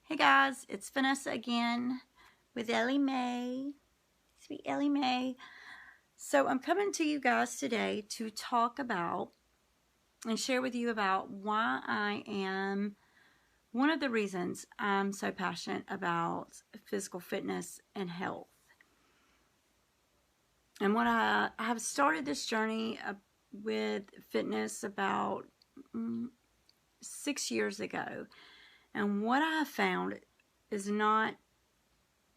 Hey guys, it's Vanessa again with Ellie Mae, sweet Ellie Mae. So I'm coming to you guys today to talk about and share with you about why one of the reasons I'm so passionate about physical fitness and health. And what I have started this journey with fitness about 6 years ago. And what I have found is not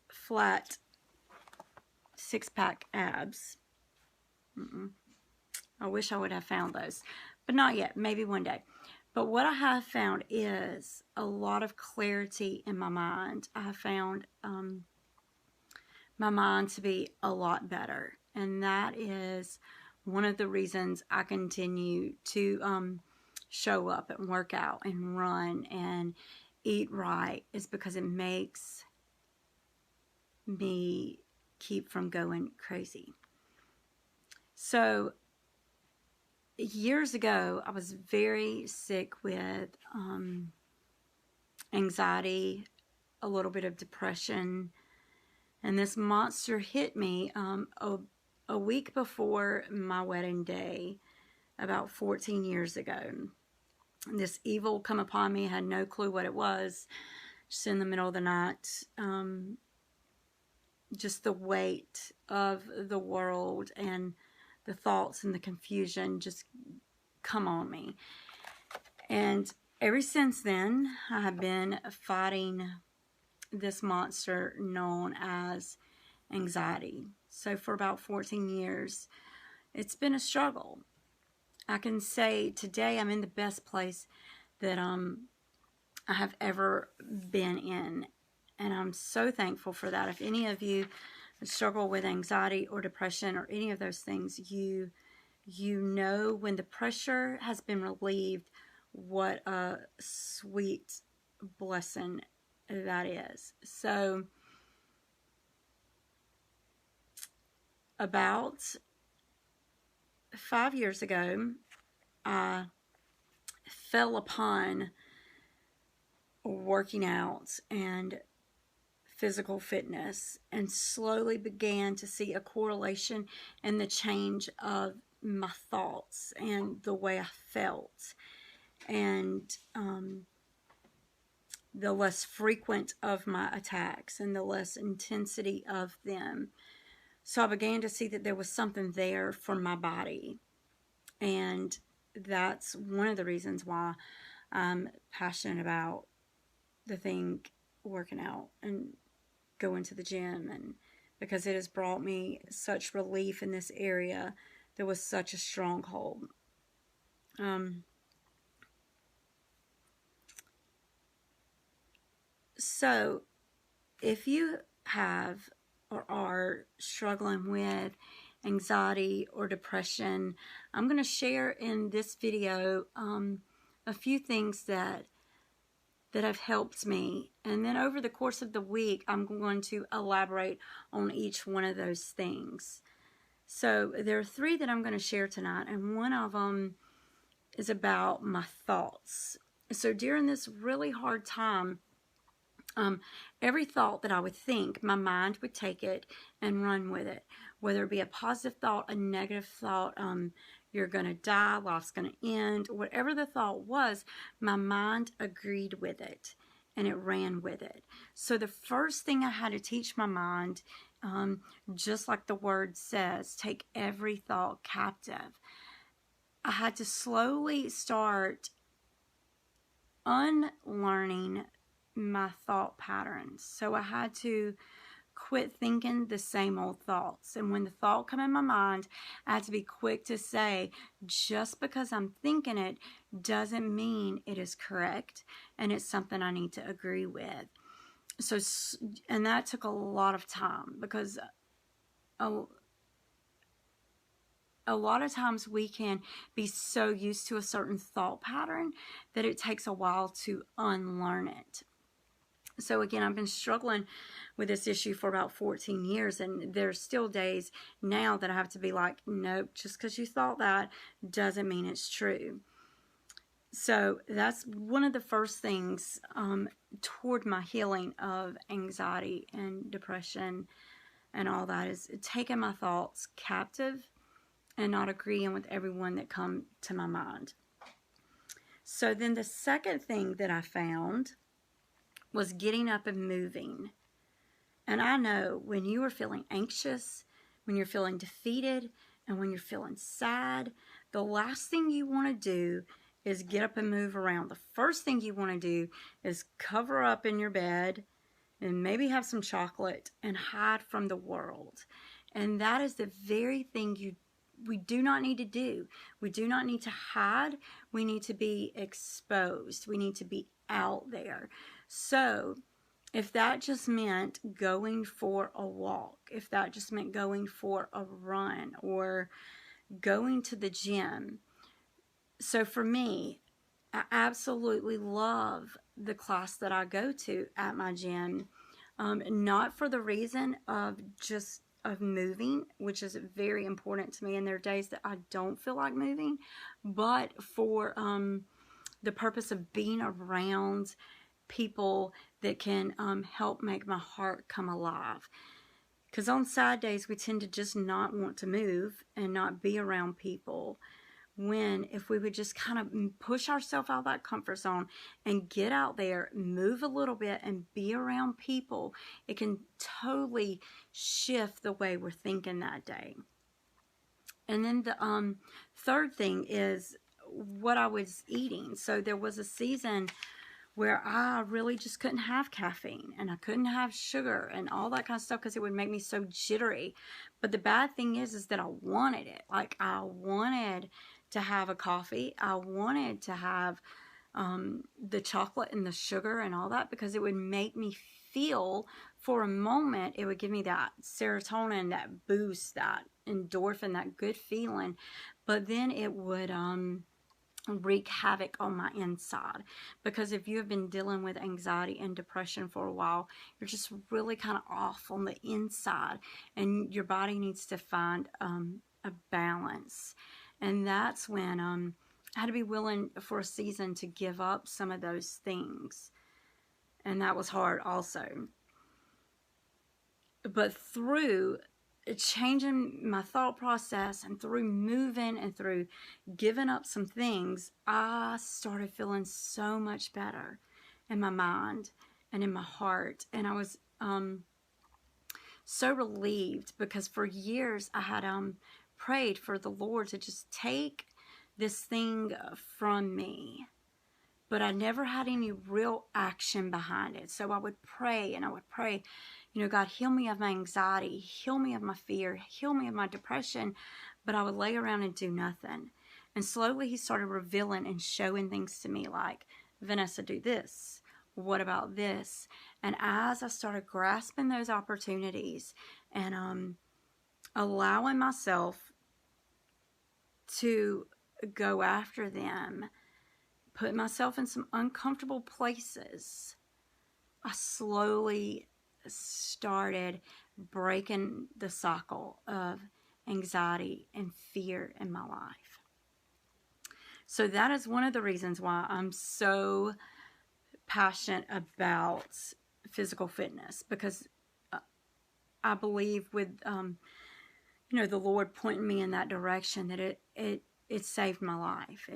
flat six-pack abs. I wish I would have found those, but not yet. Maybe one day. But what I have found is a lot of clarity in my mind. I have found my mind to be a lot better, and that is one of the reasons I continue to show up and work out and run and eat right, is because it makes me keep from going crazy. So years ago, I was very sick with anxiety, a little bit of depression, and this monster hit me a week before my wedding day, about 14 years ago. This evil come upon me, had no clue what it was, just in the middle of the night. Just the weight of the world and the thoughts and the confusion just come on me. And ever since then, I have been fighting this monster known as anxiety. So for about 14 years, it's been a struggle. I can say today I'm in the best place that I have ever been in. And I'm so thankful for that. If any of you struggle with anxiety or depression or any of those things, you know when the pressure has been relieved, what a sweet blessing that is. So about 5 years ago, I fell upon working out and physical fitness and slowly began to see a correlation in the change of my thoughts and the way I felt, and the less frequent of my attacks and the less intensity of them. So I began to see that there was something there for my body, and that's one of the reasons why I'm passionate about the thing working out and going to the gym, and because it has brought me such relief in this area that was such a stronghold. So if you have or are struggling with anxiety or depression, I'm going to share in this video a few things that have helped me, and then over the course of the week I'm going to elaborate on each one of those things. So there are 3 that I'm going to share tonight, and one of them is about my thoughts. So during this really hard time, every thought that I would think, my mind would take it and run with it, whether it be a positive thought, a negative thought, you're going to die, life's going to end, whatever the thought was, my mind agreed with it and it ran with it. So the first thing I had to teach my mind, just like the word says, take every thought captive. I had to slowly start unlearning my thought patterns. So I had to quit thinking the same old thoughts. And when the thought come in my mind, I had to be quick to say, just because I'm thinking it doesn't mean it is correct, and it's something I need to agree with. So, and that took a lot of time, because a lot of times we can be so used to a certain thought pattern that it takes a while to unlearn it. So again, I've been struggling with this issue for about 14 years, and there's still days now that I have to be like, nope, just because you thought that doesn't mean it's true. So that's one of the first things toward my healing of anxiety and depression and all that, is taking my thoughts captive and not agreeing with everyone that come to my mind. So then the second thing that I found was getting up and moving. And I know when you are feeling anxious, when you're feeling defeated, and when you're feeling sad, the last thing you want to do is get up and move around. The first thing you want to do is cover up in your bed and maybe have some chocolate and hide from the world. And that is the very thing we do not need to do. We do not need to hide. We need to be exposed. We need to be out there. So if that just meant going for a walk, if that just meant going for a run or going to the gym. So for me, I absolutely love the class that I go to at my gym. Not for the reason of just of moving, which is very important to me, and there are days that I don't feel like moving, but for the purpose of being around people that can help make my heart come alive. Because on sad days, we tend to just not want to move and not be around people. When if we would just kind of push ourselves out of that comfort zone and get out there, move a little bit and be around people, it can totally shift the way we're thinking that day. And then the third thing is what I was eating. So there was a season where I really just couldn't have caffeine and I couldn't have sugar and all that kind of stuff because it would make me so jittery. But the bad thing is that I wanted it. Like, I wanted to have a coffee. I wanted to have the chocolate and the sugar and all that because it would make me feel, for a moment, it would give me that serotonin, that boost, that endorphin, that good feeling. But then it would wreak havoc on my inside, because if you have been dealing with anxiety and depression for a while, you're just really kind of off on the inside, and your body needs to find a balance. And that's when I had to be willing for a season to give up some of those things, and that was hard also. But through changing my thought process and through moving and through giving up some things, I started feeling so much better in my mind and in my heart. And I was so relieved, because for years I had prayed for the Lord to just take this thing from me, but I never had any real action behind it. So I would pray and I would pray, you know, God, heal me of my anxiety, heal me of my fear, heal me of my depression. But I would lay around and do nothing. And slowly he started revealing and showing things to me like, Vanessa, do this. What about this? And as I started grasping those opportunities and allowing myself to go after them, put myself in some uncomfortable places, I slowly started breaking the cycle of anxiety and fear in my life. So that is one of the reasons why I'm so passionate about physical fitness, because I believe with you know, the Lord pointing me in that direction, that it saved my life.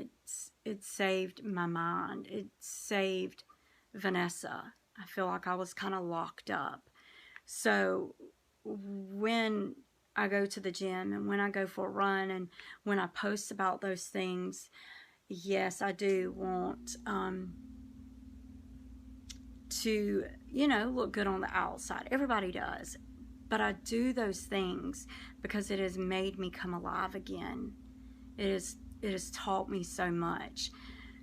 It saved my mind. It saved Vanessa. I feel like I was kind of locked up. So when I go to the gym and when I go for a run and when I post about those things, yes, I do want to, you know, look good on the outside. Everybody does. But I do those things because it has made me come alive again. It has taught me so much.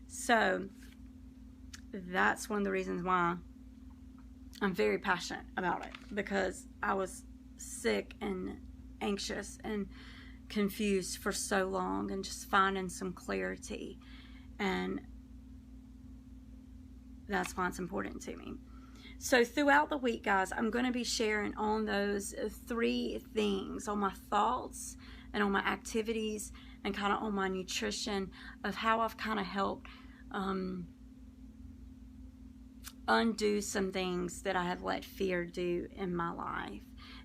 So that's one of the reasons why I'm very passionate about it, because I was sick and anxious and confused for so long, and just finding some clarity. And that's why it's important to me. So throughout the week, guys, I'm going to be sharing on those 3 things, on my thoughts and on my activities and kind of on my nutrition, of how I've kind of helped undo some things that I have let fear do in my life.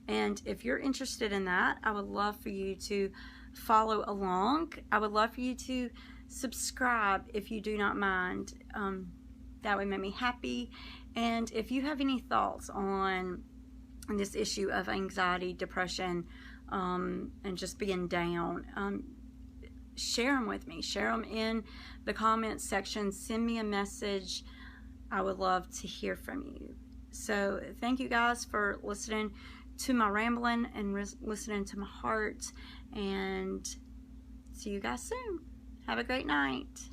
And if you're interested in that, I would love for you to follow along. I would love for you to subscribe if you do not mind. That would make me happy. And if you have any thoughts on this issue of anxiety, depression, and just being down, share them with me. Share them in the comments section. Send me a message. I would love to hear from you. So thank you guys for listening to my rambling and listening to my heart. And see you guys soon. Have a great night.